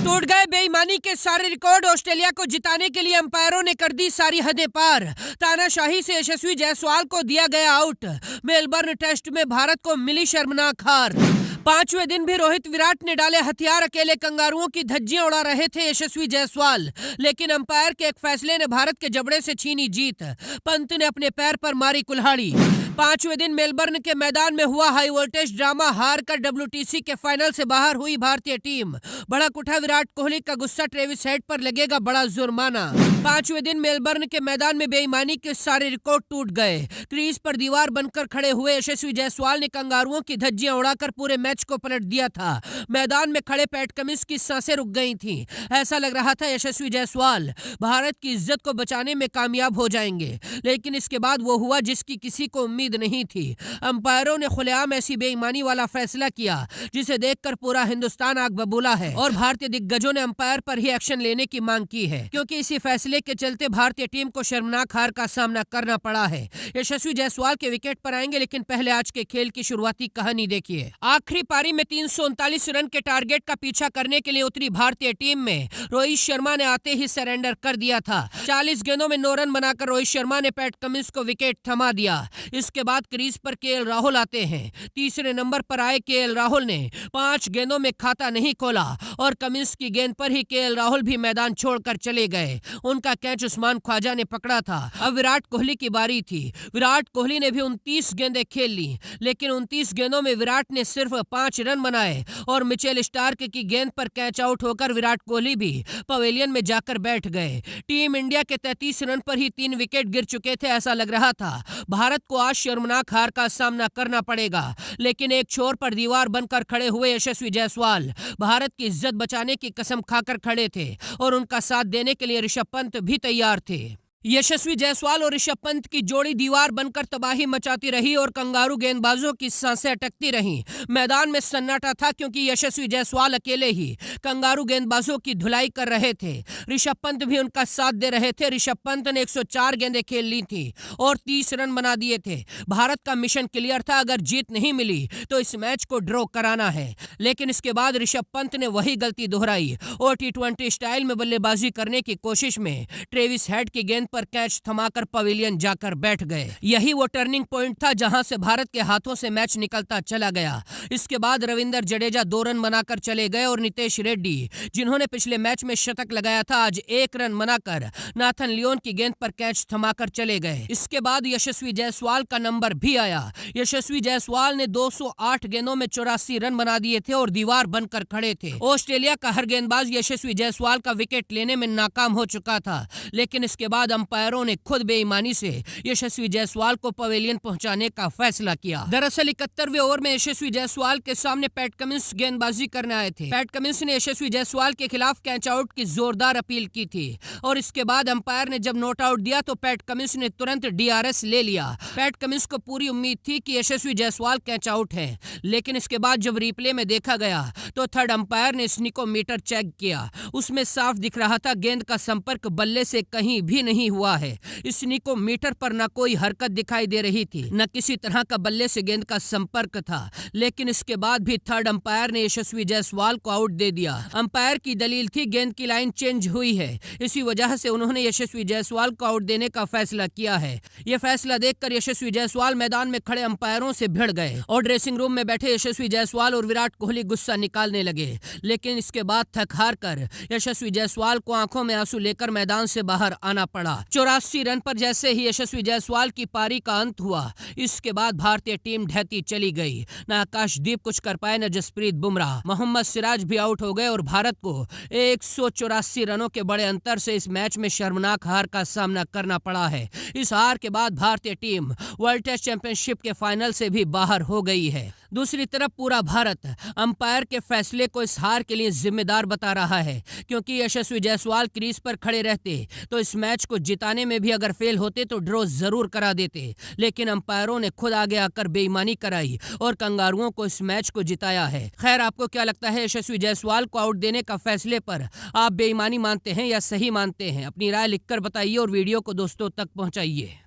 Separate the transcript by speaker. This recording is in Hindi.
Speaker 1: टूट गए बेईमानी के सारे रिकॉर्ड। ऑस्ट्रेलिया को जिताने के लिए अंपायरों ने कर दी सारी हदें पार। तानाशाही से यशस्वी जायसवाल को दिया गया आउट। मेलबर्न टेस्ट में भारत को मिली शर्मनाक हार। पांचवें दिन भी रोहित विराट ने डाले हथियार। अकेले कंगारुओं की धज्जियां उड़ा रहे थे यशस्वी जायसवाल, लेकिन अंपायर के एक फैसले ने भारत के जबड़े से छीनी जीत। पंत ने अपने पैर पर मारी कुल्हाड़ी। पांचवें दिन मेलबर्न के मैदान में हुआ हाई वोल्टेज ड्रामा। हार कर WTC के फाइनल से बाहर हुई भारतीय टीम। भड़क उठा विराट कोहली का गुस्सा। ट्रेविस हेड पर लगेगा बड़ा जुर्माना। पांचवें दिन मेलबर्न के मैदान में बेईमानी के सारे रिकॉर्ड टूट गए। क्रीज पर दीवार बनकर खड़े हुए यशस्वी जायसवाल ने कंगारुओं की धज्जियां उड़ाकर पूरे मैच को पलट दिया था। मैदान में खड़े पैट कमिंस की सांसें रुक गई थीं। ऐसा लग रहा था यशस्वी जायसवाल भारत की इज्जत को बचाने में कामयाब हो जाएंगे, लेकिन इसके बाद वो हुआ जिसकी किसी को उम्मीद नहीं थी। अंपायरों ने खुलेआम ऐसी बेईमानी वाला फैसला किया जिसे देखकर पूरा हिंदुस्तान आग बबूला है और भारतीय दिग्गजों ने अंपायर पर ही एक्शन लेने की मांग की है, क्योंकि इसी फैसले के चलते भारतीय टीम को शर्मनाक हार का सामना करना पड़ा है। यशस्वी जायसवाल के विकेट पर आएंगे, लेकिन पहले आज के खेल की शुरुआती कहानी देखिए। आखिरी पारी में 339 रन के टारगेट का पीछा करने के लिए उतरी भारतीय टीम में रोहित शर्मा ने आते ही सरेंडर कर दिया था। 40 गेंदों में 9 रन बनाकर रोहित शर्मा ने पैट कमिंस को विकेट थमा दिया। इसके बाद क्रीज पर KL राहुल आते हैं। तीसरे नंबर पर आए KL राहुल ने 5 गेंदों में खाता नहीं खोला और कमिंस की गेंद पर ही KL राहुल भी मैदान छोड़कर चले गए। उनका कैच उस्मान ख्वाजा ने पकड़ा था। अब विराट कोहली की बारी थी। विराट कोहली ने भी 29 गेंदें खेल ली, लेकिन 29 गेंदों में विराट ने सिर्फ 5 रन बनाए और मिचेल स्टार्क की गेंद पर कैच आउट होकर विराट कोहली भी पवेलियन में जाकर बैठ गए। टीम इंडिया के 33 रन पर ही 3 विकेट गिर चुके थे। ऐसा लग रहा था भारत को आज शर्मनाक हार का सामना करना पड़ेगा, लेकिन एक छोर पर दीवार बनकर खड़े हुए यशस्वी जायसवाल भारत की इज्जत बचाने की कसम खाकर खड़े थे और उनका साथ देने के लिए ऋषभ पंत भी तैयार थे। यशस्वी जायसवाल और ऋषभ पंत की जोड़ी दीवार बनकर तबाही मचाती रही और कंगारू गेंदबाजों की सांसें अटकती रहीं। मैदान में सन्नाटा था, क्योंकि यशस्वी जायसवाल अकेले ही कंगारू गेंदबाजों की धुलाई कर रहे थे। ऋषभ पंत भी उनका साथ दे रहे थे। ऋषभ पंत ने 104 गेंदें खेल ली थी और 30 रन बना दिए थे। भारत का मिशन क्लियर था, अगर जीत नहीं मिली तो इस मैच को ड्रॉ कराना है। लेकिन इसके बाद ऋषभ पंत ने वही गलती दोहराई और T20 स्टाइल में बल्लेबाजी करने की कोशिश में ट्रेविस हेड की गेंद पर कैच थमाकर पवेलियन जाकर बैठ गए। यही वो टर्निंग पॉइंट था जहां से भारत के हाथों से मैच निकलता चला गया। इसके बाद रविंद्र जडेजा 2 रन बनाकर चले गए और नितेश रेड्डी, जिन्होंने पिछले मैच में शतक लगाया था, आज 1 रन बनाकर नाथन लियोन की गेंद पर कैच थमाकर चले गए। इसके बाद यशस्वी जायसवाल का नंबर भी आया। यशस्वी जायसवाल ने 208 गेंदों में 84 रन बना दिए थे और दीवार बनकर खड़े थे। ऑस्ट्रेलिया का हर गेंदबाज यशस्वी जायसवाल का विकेट लेने में नाकाम हो चुका था, लेकिन इसके बाद अंपायरों ने खुद बेईमानी से यशस्वी जायसवाल को पवेलियन पहुंचाने का फैसला किया। दरअसल 71वें ओवर में यशस्वी जायसवाल के सामने पैट कमिंस गेंदबाजी करने आए थे। पैट कमिंस ने यशस्वी जायसवाल के खिलाफ कैच आउट की जोरदार अपील की थी और इसके बाद अंपायर ने जब नॉट आउट दिया तो पैट कमिंस ने तुरंत DRS ले लिया। पैट कमिंस को पूरी उम्मीद थी कि यशस्वी जायसवाल कैच आउट है, लेकिन इसके बाद जब रिप्ले में देखा गया तो थर्ड अंपायर ने स्निकोमीटर चेक किया। उसमें साफ दिख रहा था गेंद का संपर्क बल्ले से कहीं भी नहीं हुआ है। स्निकोमीटर पर न कोई हरकत दिखाई दे रही थी, न किसी तरह का बल्ले से गेंद का संपर्क था, लेकिन इसके बाद भी थर्ड अंपायर ने यशस्वी जायसवाल को आउट दे दिया। अंपायर की दलील थी गेंद की लाइन चेंज हुई है, इसी वजह से उन्होंने यशस्वी जायसवाल को आउट देने का फैसला किया है। यह फैसला देखकर यशस्वी जायसवाल मैदान में खड़े अंपायरों से भिड़ गए और ड्रेसिंग रूम में बैठे यशस्वी जायसवाल और विराट कोहली गुस्सा निकालने लगे। लेकिन इसके बाद थक हार कर यशस्वी जायसवाल को आंखों में आंसू लेकर मैदान से बाहर आना पड़ा। 84 रन पर जैसे ही यशस्वी जायसवाल की पारी का अंत हुआ, इसके बाद भारतीय टीम ढहती चली गई। न आकाशदीप कुछ कर पाए, न जसप्रीत बुमराह। मोहम्मद सिराज भी आउट हो गए और भारत को 184 रनों के बड़े अंतर से इस मैच में शर्मनाक हार का सामना करना पड़ा है। इस हार के बाद भारतीय टीम वर्ल्ड टेस्ट चैंपियनशिप के फाइनल से भी बाहर हो गई है। दूसरी तरफ पूरा भारत अंपायर के फैसले को इस हार के लिए जिम्मेदार बता रहा है, क्योंकि यशस्वी जायसवाल क्रीज पर खड़े रहते तो इस मैच को जिताने में भी अगर फेल होते तो ड्रॉ जरूर करा देते, लेकिन अंपायरों ने खुद आगे आकर बेईमानी कराई और कंगारुओं को इस मैच को जिताया है। खैर, आपको क्या लगता है यशस्वी जायसवाल को आउट देने का फैसले पर? आप बेईमानी मानते हैं या सही मानते हैं? अपनी राय लिखकर बताइए और वीडियो को दोस्तों तक पहुंचाइए।